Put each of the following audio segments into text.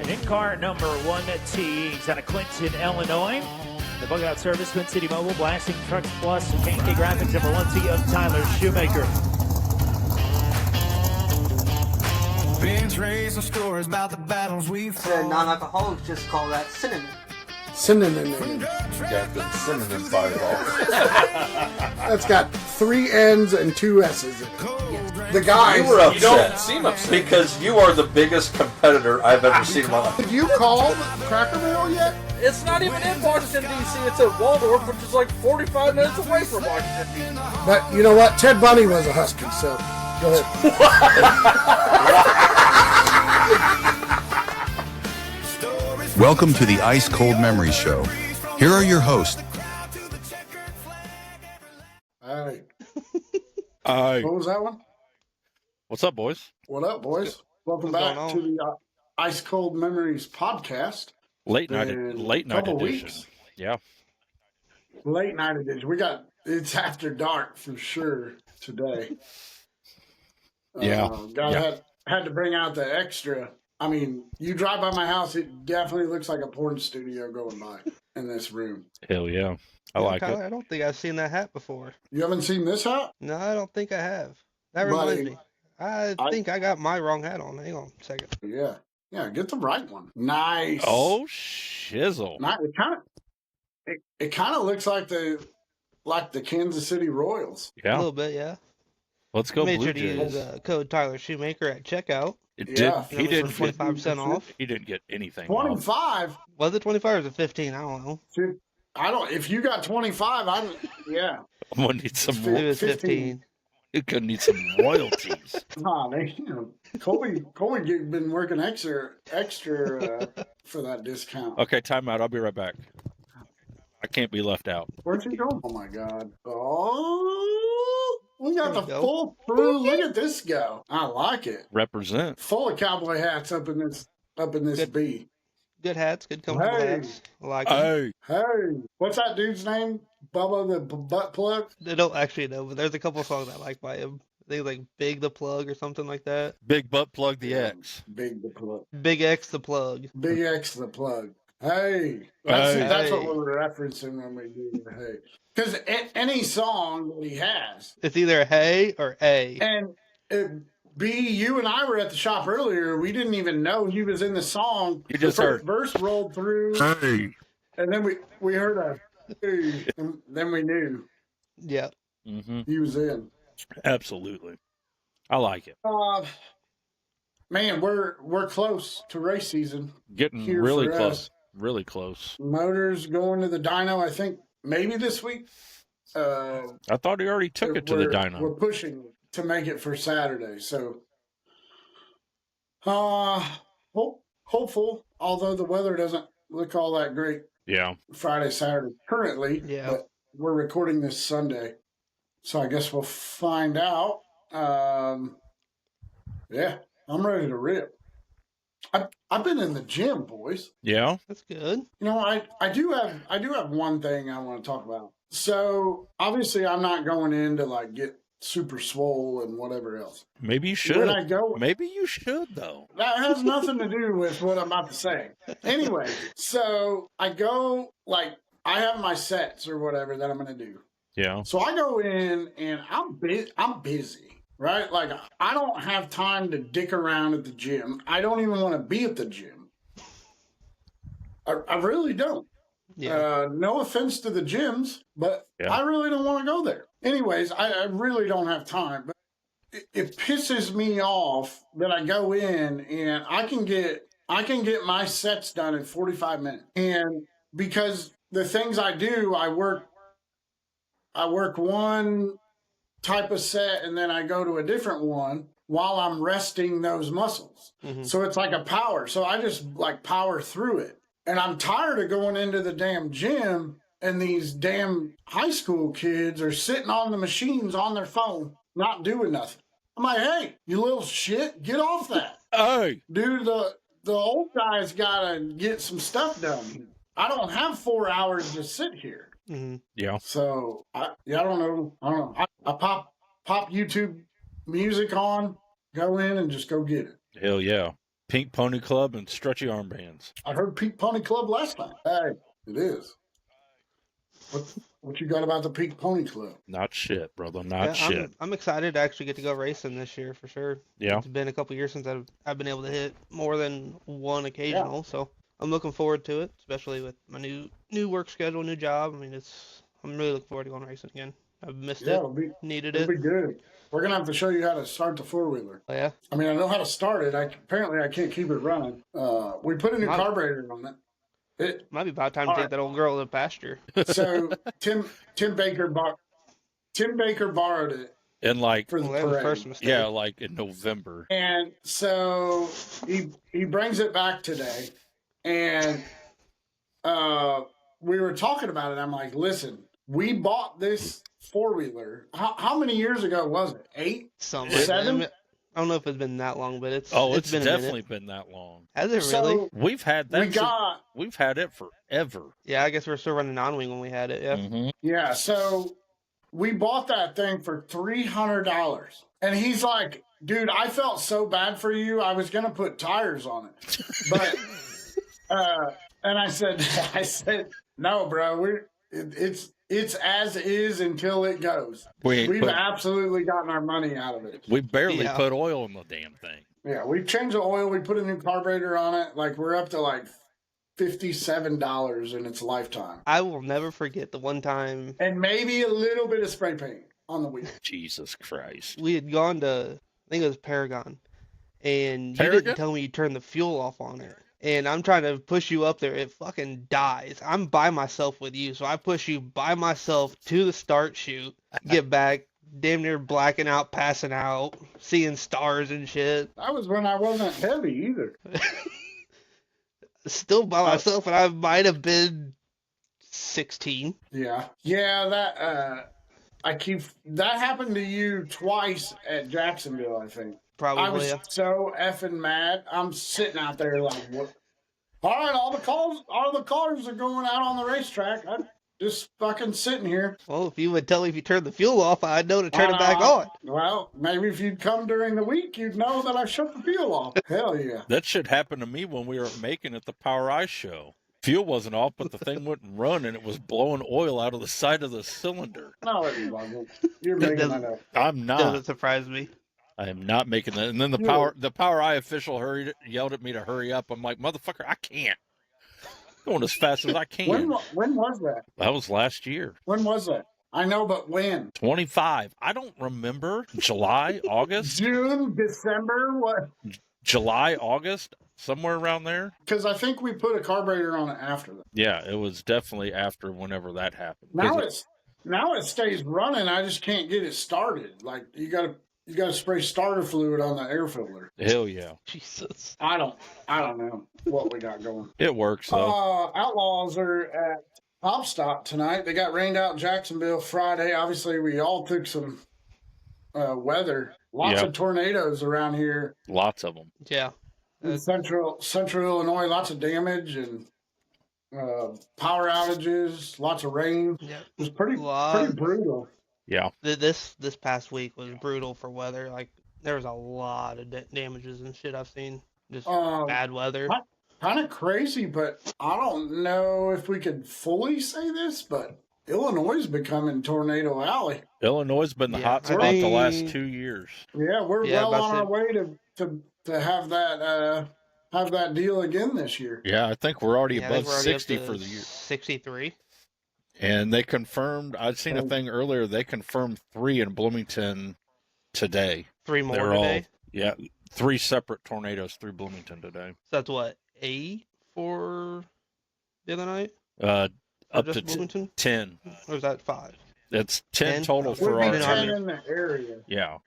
In car number 1T, he's out of Clinton, Illinois. The bug out service, Twin City Mobile, blasting trucks plus KK graphics number 1T of Tyler Shoemaker. Ben's raising stories about the battles we've fought. Non-alcoholics just call that cinnamon. Cinnamon. Got the cinnamon fireball. That's got 3 N's and 2 S's in it. The guys. You were upset. You don't seem upset. Because you are the biggest competitor I've ever seen in my life. Have you called Cracker Barrel yet? It's not even in Washington, D.C. It's at Waldorf, which is like 45 minutes away from Washington, D.C. But you know what? Ted Bundy was a Husky, so go ahead. Welcome to the Ice Cold Memories Show. Here are your hosts. All right. Aye. What was that one? What's up, boys? What up, boys? Welcome What's back going to the Ice Cold Memories podcast. Late night Couple edition. weeks. Yeah. Late night edition. It's after dark for sure today. Yeah. Had to bring out the extra. I mean, you drive by my house, it definitely looks like a porn studio going by in this room. Hell yeah. I like it. I don't think I've seen that hat before. You haven't seen this hat? No, I don't think I have. That Buddy, reminds me. I think I got my wrong hat on. Hang on a second. Yeah. Yeah, get the right one. Nice. Oh, shizzle. It kind of looks like the Kansas City Royals. A Yeah. little bit, yeah. Let's go Made Blue sure to Jays. use code Tyler Shoemaker at checkout. It Yeah. did. He didn't for get 25% off. He didn't get anything. off. 25. Was it 25 or was it 15? I don't know. Dude, if you got 25, yeah. I'm gonna need some. It was 15. 15. You're gonna need some royalties. Nah, Colby been working extra for that discount. Okay, time out. I'll be right back. I can't be left out. Where'd you go? Oh my God! Oh, we got There the we go. full crew. Look at this go. I like it. Represent. Full of cowboy hats up in this Good. B. Good hats, good comfortable Hey. hats. I like them. Hey. Hey, what's that dude's name? Bubba the butt plug. I don't actually know, but there's a couple songs I like by him. I think like Big the Plug or something like that. Big butt plug the X. Big the plug. Big X the Plug. Big X the plug. Hey, that's what Hey. we're referencing when we do the hey. Because any song that he has, It's either hey or A. and B, you and I were at the shop earlier. We didn't even know he was in the song. You just the first heard. verse rolled through, Hey. and then we heard a hey, and then we knew Yeah. Mm-hmm. he was in. Absolutely. I like it. Man, we're close to race season. Getting Here really for close. us. Really close. Motors going to the dyno. I think maybe this week. I thought he already took it to the dyno. We're pushing to make it for Saturday. So, hopeful, although the weather doesn't look all that great Yeah. Friday, Saturday currently. Yeah. But we're recording this Sunday. So I guess we'll find out. Yeah, I'm ready to rip. I've been in the gym, boys. Yeah. That's good. You know, I do have one thing I want to talk about. So obviously, I'm not going in to like get super swole and whatever else. Maybe you should. When I go, Maybe you should though. that has nothing to do with what I'm about to say. Anyway, so I go like I have my sets or whatever that I'm going to do. Yeah. So I go in and I'm busy, right? Like I don't have time to dick around at the gym. I don't even want to be at the gym. I really don't. Yeah. No offense to the gyms, but Yeah. I really don't want to go there. Anyways, I really don't have time. But it pisses me off that I go in and I can get my sets done in 45 minutes. And because the things I do, I work one type of set and then I go to a different one while I'm resting those muscles. Mhm. So it's like a power. So I just like power through it. And I'm tired of going into the damn gym and these damn high school kids are sitting on the machines on their phone, not doing nothing. I'm like, hey, you little shit, get off that. Hey. Dude, the old guy's got to get some stuff done. I don't have 4 hours to sit here. Mm-hmm. Yeah. So, I don't know. I pop YouTube music on, go in and just go get it. Hell yeah. Pink Pony Club and stretchy armbands. I heard Pink Pony Club last time. Hey, it is. What you got about the Pink Pony Club? Not shit, brother. Not shit. I'm excited to actually get to go racing this year for sure. Yeah. It's been a couple years since I've been able to hit more than one occasional, so I'm looking forward to it, especially with my new work schedule, new job. I mean, I'm really looking forward to going racing again. I've missed it. Needed it. It'll be good. We're gonna have to show you how to start the 4-wheeler. Oh, yeah. I mean, I know how to start it. Apparently I can't keep it running. We put a new carburetor on it. It might be about time to take that old girl to the pasture. So Tim Baker borrowed it. And like for the parade. First mistake. Yeah, like in November. And so he brings it back today, and we were talking about it. I'm like, listen, we bought this 4-wheeler. How many years ago was it? 8? Something. 7? I don't know if it's been that long, but it's been definitely been that long. Has it really? So We've had that. We've had it forever. Yeah, I guess we're still running non-wing when we had it. Yeah. Mm-hmm. Yeah. So we bought that thing for $300, and he's like, "Dude, I felt so bad for you. I was gonna put tires on it, but." And I said, no, bro. It's as is until it goes. We've absolutely gotten our money out of it. We barely put oil in the damn thing. Yeah, we changed the oil. We put a new carburetor on it. Like, we're up to like $57 in its lifetime. I will never forget the one time. And maybe a little bit of spray paint on the wheel. Jesus Christ. We had gone to, I think it was Paragon, and you didn't tell me you turned the fuel off on it. And I'm trying to push you up there. It fucking dies. I'm by myself with you. So I push you by myself to the start chute, get back, damn near blacking out, passing out, seeing stars and shit. That was when I wasn't heavy either. Still by myself, and I might have been 16. Yeah. Yeah, that happened to you twice at Jacksonville, I think. Probably. I was so effing mad. I'm sitting out there like, what? All right, all the cars are going out on the racetrack. I'm just fucking sitting here. Well, if you would tell me if you turned the fuel off, I'd know to turn it back on. Well, maybe if you'd come during the week, you'd know that I shut the fuel off. Hell yeah. That shit happened to me when we were making at the Power Ice show. Fuel wasn't off, but the thing wouldn't run, and it was blowing oil out of the side of the cylinder. No, it wasn't. You're making that up. I'm not. Doesn't surprise me. I am not making that. And then the Power Eye official yelled at me to hurry up. I'm like, motherfucker, I can't. I'm going as fast as I can. When was that? That was last year. When was that? I know, but when? 25. I don't remember. July, August? June, December, what? July, August, somewhere around there. Because I think we put a carburetor on it after that. Yeah, it was definitely after whenever that happened. Now it stays running. I just can't get it started. Like, you got to spray starter fluid on the air filter. Hell yeah. Jesus. I don't know what we got going. It works though. Outlaws are at Top Stop tonight. They got rained out in Jacksonville Friday. Obviously, we all took some weather. Lots of tornadoes around here. Lots of them. Yeah. In central Illinois, lots of damage and power outages, lots of rain. Yeah. It was pretty brutal. Yeah. This past week was brutal for weather. Like, there was a lot of damages and shit I've seen. Just bad weather. Kind of crazy, but I don't know if we could fully say this, but Illinois is becoming Tornado Alley. Illinois has been the hot spot the last 2 years. Yeah, we're well on our way to have that deal again this year. Yeah, I think we're already above 60 for the year. 63. And they confirmed, I'd seen a thing earlier, they confirmed 3 in Bloomington today. 3 more today? 3 separate tornadoes through Bloomington today. So that's what, 8 for the other night? Up to 10. Or is that 5? It's 10 total for our 10 in the area. Yeah.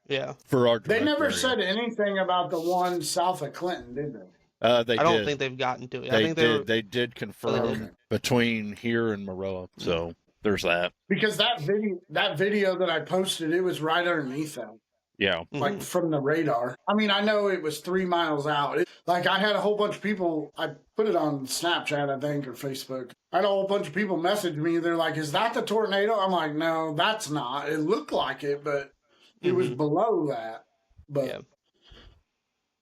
Yeah. For our They never area. said anything about the one south of Clinton, did they? I don't think they've gotten to it. They I think they did confirm between here and Maroa. So there's that. Because that video that I posted, it was right underneath that. Yeah. Like from the radar. I mean, I know it was 3 miles out. I had a whole bunch of people, I put it on Snapchat, I think, or Facebook. I had a whole bunch of people message me. They're like, is that the tornado? I'm like, no, that's not. It looked like it, but it was below that. But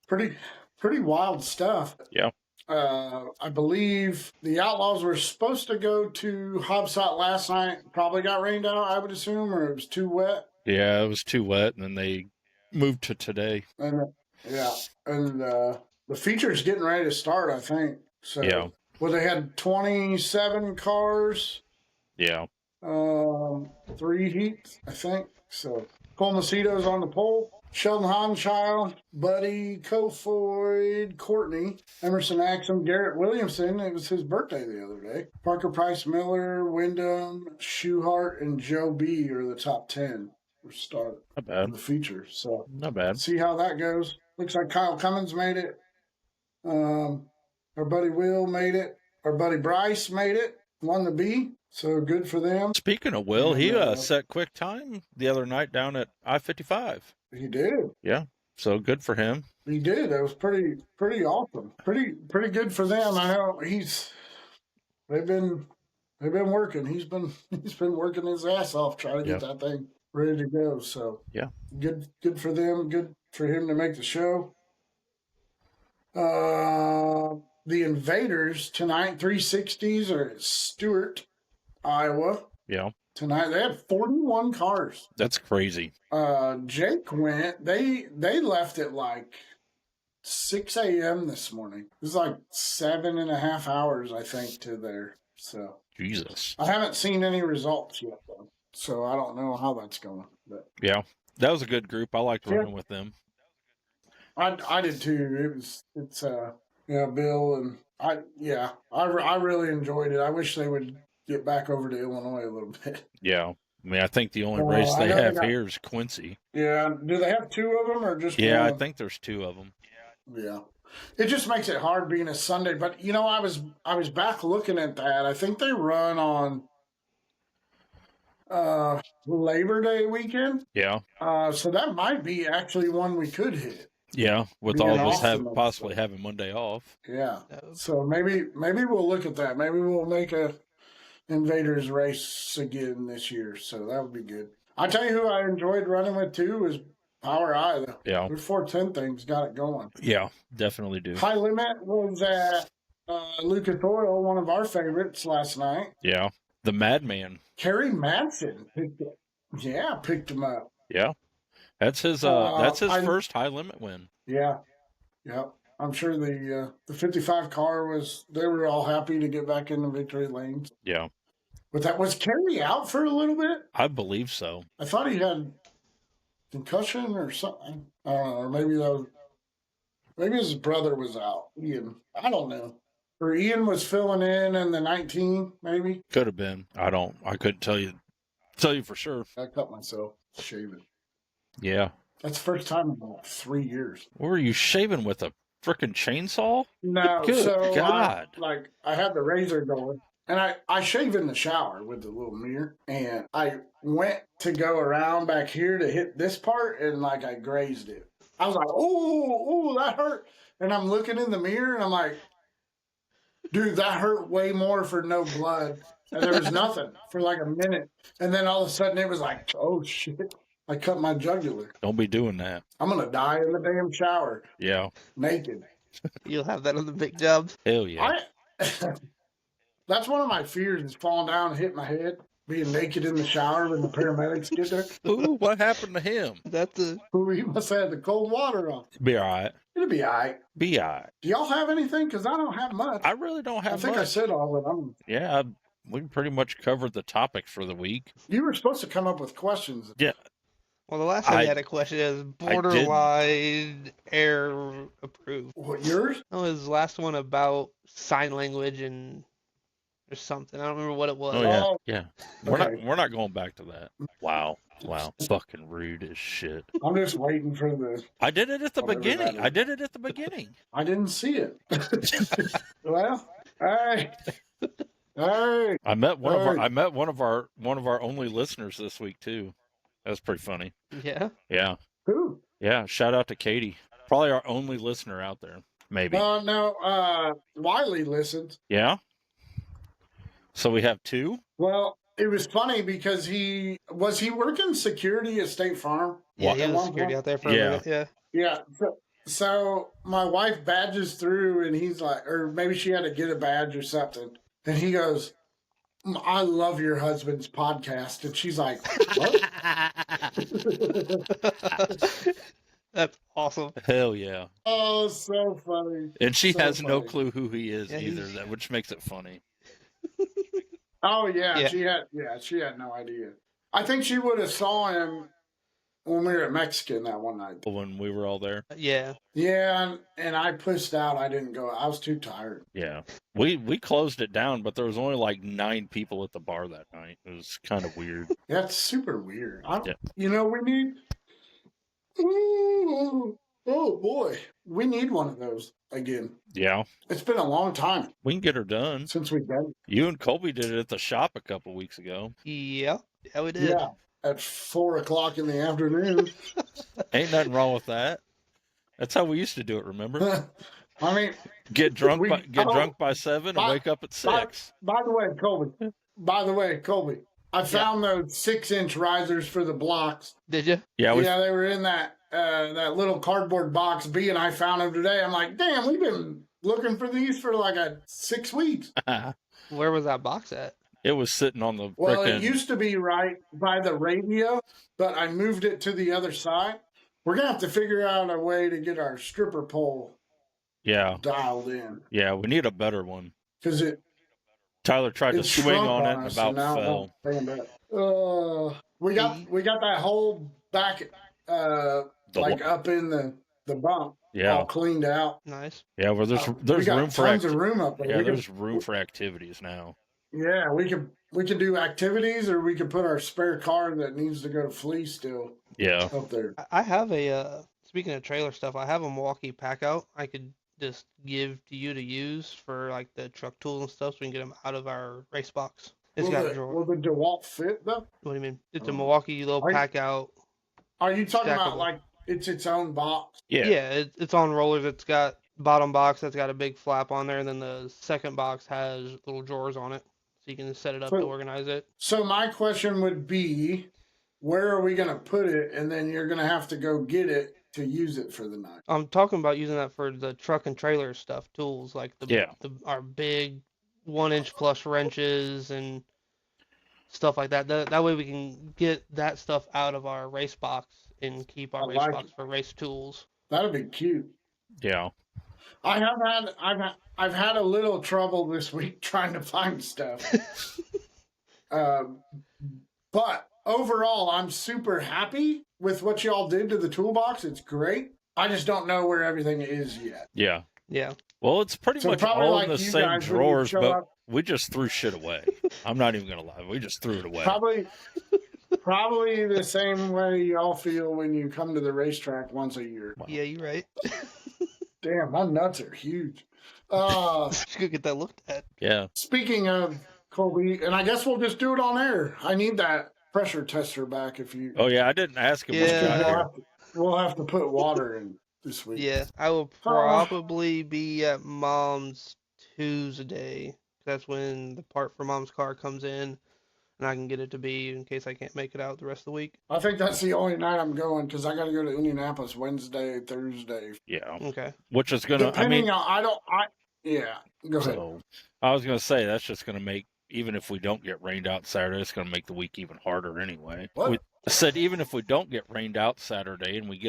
pretty pretty wild stuff. Yeah. I believe the Outlaws were supposed to go to Hobsot last night. Probably got rained out, I would assume, or it was too wet. Yeah, it was too wet, and then they moved to today. And the feature's getting ready to start, I think. So, Yeah. Well, they had 27 cars. Yeah. 3 heats, I think. So, Cole Macedo's on the pole. Sheldon Hanschild, Buddy, Kofoid, Courtney, Emerson Axum, Garrett Williamson. It was his birthday the other day. Parker Price Miller, Wyndham, Schuhart, and Joe B are the top 10 for start. Not bad. Of the feature. So Not bad. See how that goes. Looks like Kyle Cummins made it. Our buddy Will made it. Our buddy Bryce made it. Won the B. So good for them. Speaking of Will, he set quick time the other night down at I-55. He did. Yeah. So good for him. He did. That was pretty awesome. Pretty good for them. I know they've been working. He's been working his ass off trying to get that thing ready to go. So yeah, good for them. Good for him to make the show. The Invaders tonight, 360s are at Stewart, Iowa. Yeah. Tonight they had 41 cars. That's crazy. Jake went. They left at like 6 a.m. this morning. It was like 7.5 hours, I think, to there. So Jesus. I haven't seen any results yet, though. So I don't know how that's going. But yeah, that was a good group. I liked running with them. I did too. It's Bill and I really enjoyed it. I wish they would get back over to Illinois a little bit. Yeah. I mean, I think the only race they have here is Quincy. Yeah. Do they have 2 of them or just one? I think there's 2 of them. Yeah. It just makes it hard being a Sunday. But, I was back looking at that. I think they run on Labor Day weekend. Yeah. So that might be actually one we could hit. Yeah, with all of us possibly having Monday off. Yeah. So maybe we'll look at that. Maybe we'll make a Invaders race again this year. So that would be good. I tell you who I enjoyed running with too was Power Eye. Yeah. Their 410 things got it going. Yeah, definitely do. High Limit was at Lucas Oil, one of our favorites last night. Yeah. The Madman. Kerry Madsen picked him up. Yeah. That's his first High Limit win. Yeah. Yep. I'm sure the 55 car they were all happy to get back in the victory lanes. Yeah. But that was Kerry out for a little bit? I believe so. I thought he had concussion or something. I don't know. Or maybe his brother was out. Ian. I don't know. Or Ian was filling in the 19, maybe. Could have been. I couldn't tell you for sure. I cut myself shaving. Yeah. That's the first time in about 3 years. What were you shaving with, a frickin' chainsaw? No, Good so God. I had the razor going, and I shave in the shower with the little mirror, and I went to go around back here to hit this part, and I grazed it. I was like, "Oh, that hurt!" And I'm looking in the mirror, and I'm like, "Dude, that hurt way more for no blood." And there was nothing for a minute, and then all of a sudden it was like, "Oh shit." I cut my jugular. Don't be doing that. I'm going to die in the damn shower. Yeah. Naked. You'll have that on the big jobs. Hell yeah. That's one of my fears is falling down and hitting my head. Being naked in the shower when the paramedics get there. Ooh, what happened to him? He must have had the cold water on. Be all right. It'll be all right. Be all right. Do y'all have anything? Because I don't have much. I really don't have much. I think I said all of them. Yeah, we pretty much covered the topics for the week. You were supposed to come up with questions. Yeah. Well, the last time you had a question is borderline air approved. What, yours? No, his last one about sign language and or something. I don't remember what it was. Oh yeah, yeah. We're not going back to that. Wow, fucking rude as shit. I'm just waiting for the. I did it at the beginning. I didn't see it. Well, hey. Hey. I met one of our only listeners this week too. That was pretty funny. Yeah? Yeah. Who? Yeah, shout out to Katie. Probably our only listener out there. Maybe. No, Wiley listened. Yeah? So we have 2? Well, it was funny because he working security at State Farm? Yeah, he was security out there for a minute, yeah. Yeah, So my wife badges through, and he's like, or maybe she had to get a badge or something. And he goes, I love your husband's podcast. And she's like, what? That's awesome. Hell yeah. Oh, so funny. And she So has no funny. clue who he is Yeah, either, that which makes it funny. Oh yeah, Yeah. she had no idea. I think she would have saw him when we were at Mexican that one night. When we were all there. Yeah. Yeah, and I pushed out. I didn't go. I was too tired. Yeah. We closed it down, but there was only like 9 people at the bar that night. It was kind of weird. That's super weird. Yeah. You know, we need. Ooh, oh boy, we need one of those again. Yeah. It's been a long time We can get her done. since we've done it. You and Colby did it at the shop a couple weeks ago. Yeah. Yeah, we did. Yeah, at 4:00 in the afternoon. Ain't nothing wrong with that. That's how we used to do it, remember? I mean, Get drunk We- drunk by 7 and by- wake up at 6. by the way, Colby, I found those 6-inch risers for the blocks. Did you? Yeah, we Yeah, they were in that little cardboard box. B and I found them today. I'm like, damn, we've been looking for these for like 6 weeks. Where was that box at? it was sitting on the Well, frickin' it used to be right by the radio, but I moved it to the other side. We're gonna have to figure out a way to get our stripper pole Yeah. dialed in Yeah, we need a better one. because Tyler tried to it swing shrunk on it and us, about now it fell. won't stand up. We got that whole back like up in the bump Yeah. all cleaned out. Nice. Yeah, well there's we got room for tons of room up there. Yeah, We there's can- room for activities now. Yeah, we can do activities, or we can put our spare car that needs to go to Flea still Yeah. up there. I have a, speaking of trailer stuff, I have a Milwaukee pack out I could just give to you to use for like the truck tools and stuff so we can get them out of our race box. It's got a drawer. Will the DeWalt fit though? What do you mean? It's a Milwaukee little Are you- pack out. Are you talking about Stackable. like it's its own box? Yeah. Yeah, it's on rollers. It's got bottom box that's got a big flap on there, and then the second box has little drawers on it, so you can set it up to So- organize it. So my question would be, where are we gonna put it? And then you're gonna have to go get it to use it for the night. I'm talking about using that for the truck and trailer stuff, tools like Yeah. our big 1-inch plus wrenches and stuff like that. That way we can get that stuff out of our race box and keep our I race like box for race tools. That'd be cute. Yeah. I've had a little trouble this week trying to find stuff. But overall, I'm super happy with what y'all did to the toolbox. It's great. I just don't know where everything is yet. Yeah. Yeah. Well, it's pretty So much probably all like in the you same guys when you drawers, show but up- we just threw shit away. I'm not even gonna lie. We just threw it away. Probably the same way y'all feel when you come to the racetrack once a year. Yeah, you're right. Damn, my nuts are huge. Should go get that looked at. Yeah. Speaking of Colby, and I guess we'll just do it on air. I need that pressure tester back if you. Oh yeah, I didn't ask him when he Yeah. got here. We'll have to put water in this week. Yeah, I will probably be at Mom's Tuesday. That's when the part for Mom's car comes in, and I can get it to be in case I can't make it out the rest of the week. I think that's the only night I'm going because I got to go to Indianapolis Wednesday, Thursday. Yeah. Okay. Which is gonna Depending on, yeah, go ahead. So I was gonna say that's just gonna make, even if we don't get rained out Saturday, it's gonna make the week even harder anyway. What? I said even if we don't get rained out Saturday and we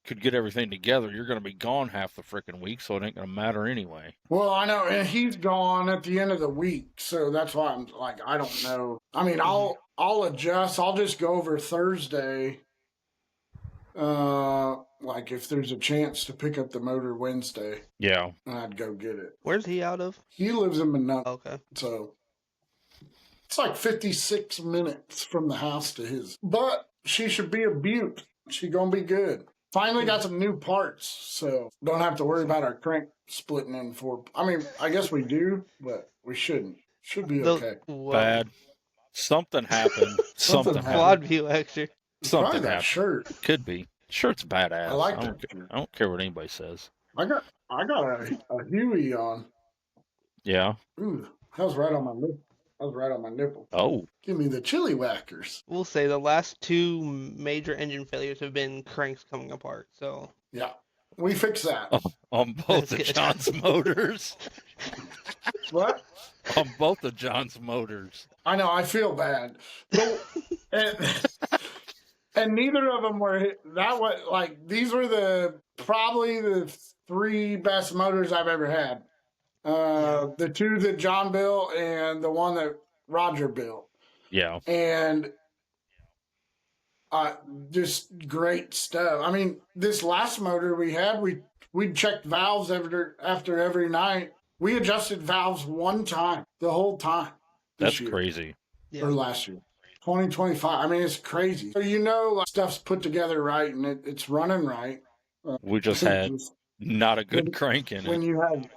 could get everything together, you're gonna be gone half the freaking week, so it ain't gonna matter anyway. Well, I know, and he's gone at the end of the week, so that's why I'm like, I don't know. I mean, I'll adjust. I'll just go over Thursday. Like if there's a chance to pick up the motor Wednesday, Yeah. I'd go get it. Where's he out of? He lives in Minot, Okay. so it's like 56 minutes from the house to his. But she should be a beaut. She gonna be good. Finally got some new parts, so don't have to worry about our crank splitting in four. I mean, I guess we do, but we shouldn't. Should be okay. Bad. Something happened. Something happened. Quad view extra. Something Probably that happened. shirt. Could be. Shirt's badass. I like don't that. care. I don't care what anybody says. I got a Huey on. Yeah. Ooh, that was right on my lip. That was right on my nipple. Oh. Give me the chili whackers. We'll say the last two major engine failures have been cranks coming apart. So Yeah. we fixed that. On both of John's motors. What? On both of John's motors. I know. I feel bad. And neither of them were that was like these were probably the 3 best motors I've ever had. The 2 that John built and the one that Roger built. Yeah. And just great stuff. I mean, this last motor we had, we checked valves after every night. We adjusted valves one time the whole time. That's crazy. Or last year. 2025. I mean, it's crazy. So like, stuff's put together right and it's running right. We just had not a good crank in when it.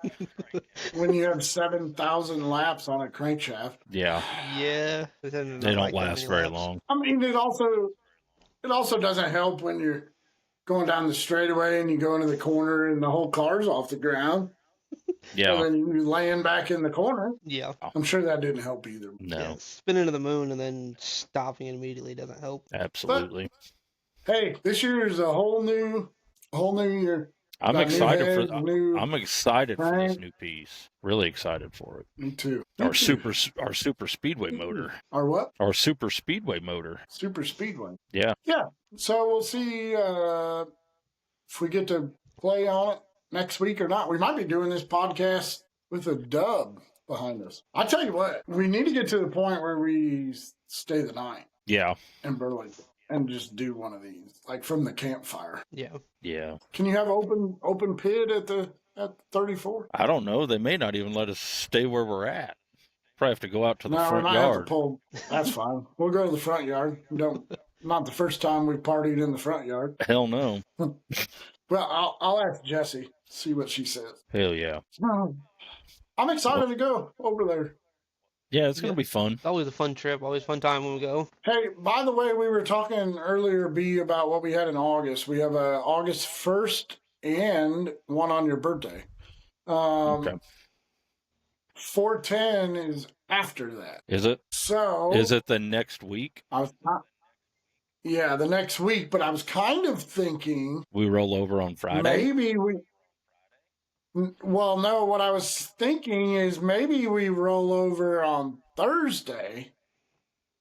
when you have 7,000 laps on a crankshaft. Yeah. Yeah. They don't last very long. I mean, it also doesn't help when you're going down the straightaway and you go into the corner and the whole car's off the ground. Yeah. And then you're laying back in the corner. Yeah. I'm sure that didn't help either. No. Yeah, spinning to the moon and then stopping it immediately doesn't help. Absolutely. But, hey, this year is a whole new year. I'm excited for Right. this new piece. Really excited for it. Me too. Our super speedway motor. Our what? Our super speedway motor. Super speedway. Yeah. Yeah. So we'll see if we get to play on it next week or not. We might be doing this podcast with a dub behind us. I tell you what, we need to get to the point where we stay the night. Yeah. In Burlington. And just do one of these, like from the campfire. Yeah. Yeah. Can you have open pit at 34? I don't know. They may not even let us stay where we're at. Probably have to go out to the front we might yard. have to pull. That's fine. We'll go to the front yard. Not the first time we partied in the front yard. Hell no. Well, I'll ask Jessie, see what she says. Hell yeah. I'm excited to go over there. Yeah, it's going to be fun. It's always a fun trip. Always a fun time when we go. Hey, by the way, we were talking earlier, B, about what we had in August. We have a August 1st and one on your birthday. Okay. 410 is after that. Is it? So is it the next week? Yeah, the next week. But I was kind of thinking we roll over on Friday. Maybe we. Well, no. What I was thinking is maybe we roll over on Thursday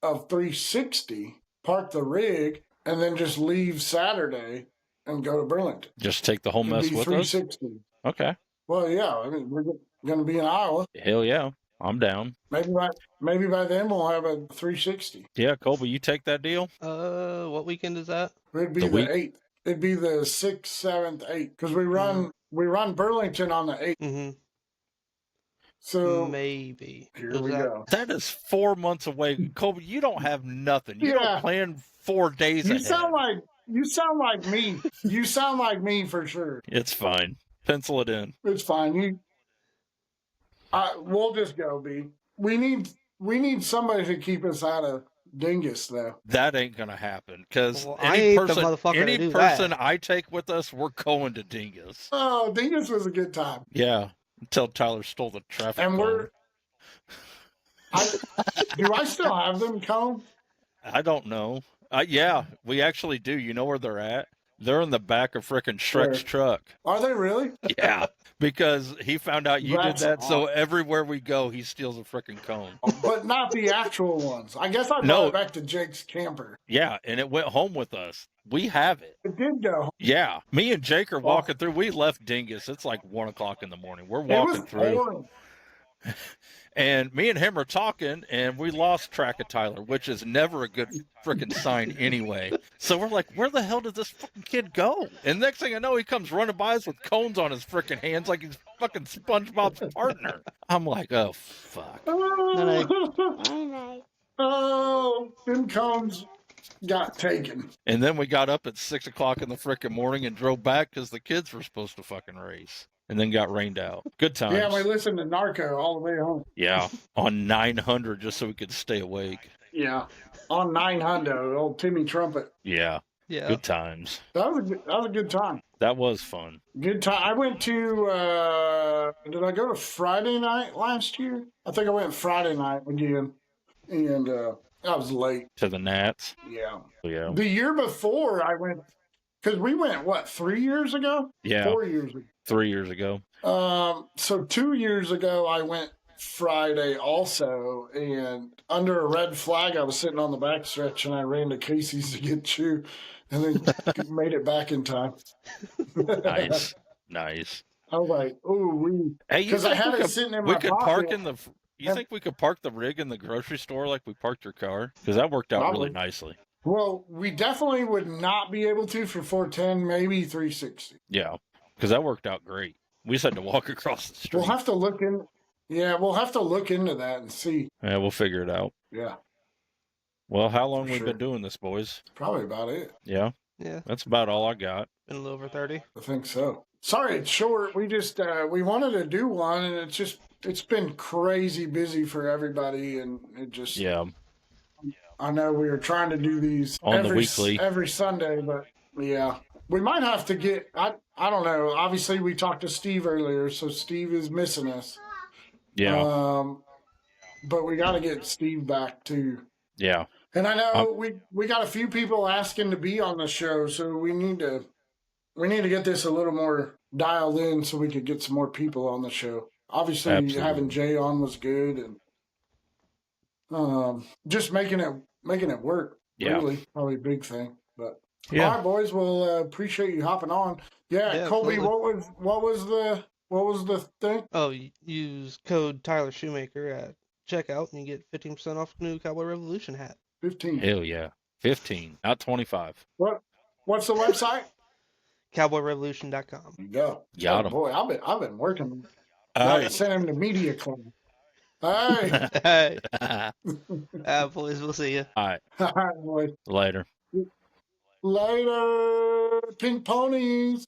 of 360, park the rig, and then just leave Saturday and go to Burlington. Just take the whole mess with us? 360. Okay. Well, yeah. I mean, we're going to be in Iowa. Hell yeah. I'm down. Maybe by then we'll have a 360. Yeah, Colby, you take that deal? What weekend is that? It'd be the 8th. It'd be the 6th, 7th, 8th. Because we run Burlington on the 8th. Mm-hmm. So maybe. Here we go. That is 4 months away. Colby, you don't have nothing. You don't plan 4 days ahead. You sound like me. You sound like me for sure. It's fine. Pencil it in. It's fine. We'll just go, B. We need somebody to keep us out of Dingus, though. That ain't gonna happen because any person I take with us, we're going to Dingus. Oh, Dingus was a good time. Yeah, until Tyler stole the traffic. And cone. Do I still have them cone? I don't know. Yeah, we actually do. You know where they're at? They're in the back of frickin' Shrek's truck. Are they really? Yeah, because he found out you did that, so everywhere we go, he steals a frickin' cone. But not the actual ones. I guess I brought it back to Jake's camper. Yeah, and it went home with us. We have it. It did go home. Yeah, me and Jake are walking through. We left Dingus. It's like 1 o'clock in the morning. We're walking through. Boring. And me and him are talking, and we lost track of Tyler, which is never a good freaking sign anyway. So we're like, where the hell did this fucking kid go? And next thing I know, he comes running by us with cones on his freaking hands like he's fucking SpongeBob's partner. I'm like, oh, fuck. Oh, them cones got taken. And then we got up at 6 o'clock in the freaking morning and drove back because the kids were supposed to fucking race. And then got rained out. Good times. Yeah, we listened to Narco all the way home. Yeah, on 900 just so we could stay awake. Yeah, on 900, old Timmy Trumpet. Yeah. Good times. That was a good time. That was fun. Good time. I went to, did I go to Friday night last year? I think I went Friday night again. And I was late. To the Nats? Yeah. Yeah. The year before, I went because we went, what, 3 years ago? Yeah. 4 years ago. 3 years ago. So 2 years ago, I went Friday also, and under a red flag, I was sitting on the back stretch, and I ran to Casey's to get Chew, and then made it back in time. Nice. Nice. I was like, ooh, Hey, you because I think had we it could, sitting in we my could pocket. park in the? You think we could park the rig in the grocery store like we parked your car? Because that worked out really nicely. Well, we definitely would not be able to for 410, maybe 360. Yeah, because that worked out great. We just had to walk across the street. We'll have to look in. Yeah, we'll have to look into that and see. Yeah, we'll figure it out. Yeah. Well, how long For we sure. been doing this, boys? Probably about it. Yeah. Yeah. That's about all I got. Been a little over 30. I think so. Sorry, it's short. We just we wanted to do one, and it's been crazy busy for everybody, and it just Yeah. I know we were trying to do these On the weekly. every Sunday, but yeah, we might have to get. I don't know. Obviously, we talked to Steve earlier, so Steve is missing us. Yeah. But we got to get Steve back too. Yeah. And I know we got a few people asking to be on the show, so we need to get this a little more dialed in so we could get some more people on the show. Obviously, Absolutely. having Jay on was good, and just making it work. Yeah. Really, probably a big thing. But Yeah. all right, boys, we'll appreciate you hopping on. Yeah, Yeah, Colby, absolutely. what was the thing? Oh, use code Tyler Shoemaker at checkout and you get 15% off new Cowboy Revolution hat. 15. Hell yeah. 15, not 25. What's the website? CowboyRevolution.com. You go. Got Oh, 'em. boy, I've been working. All I right. sent him to Media Club. Hey. Hey, boys, we'll see you. All right. All right, boys. Later. Later, pink ponies.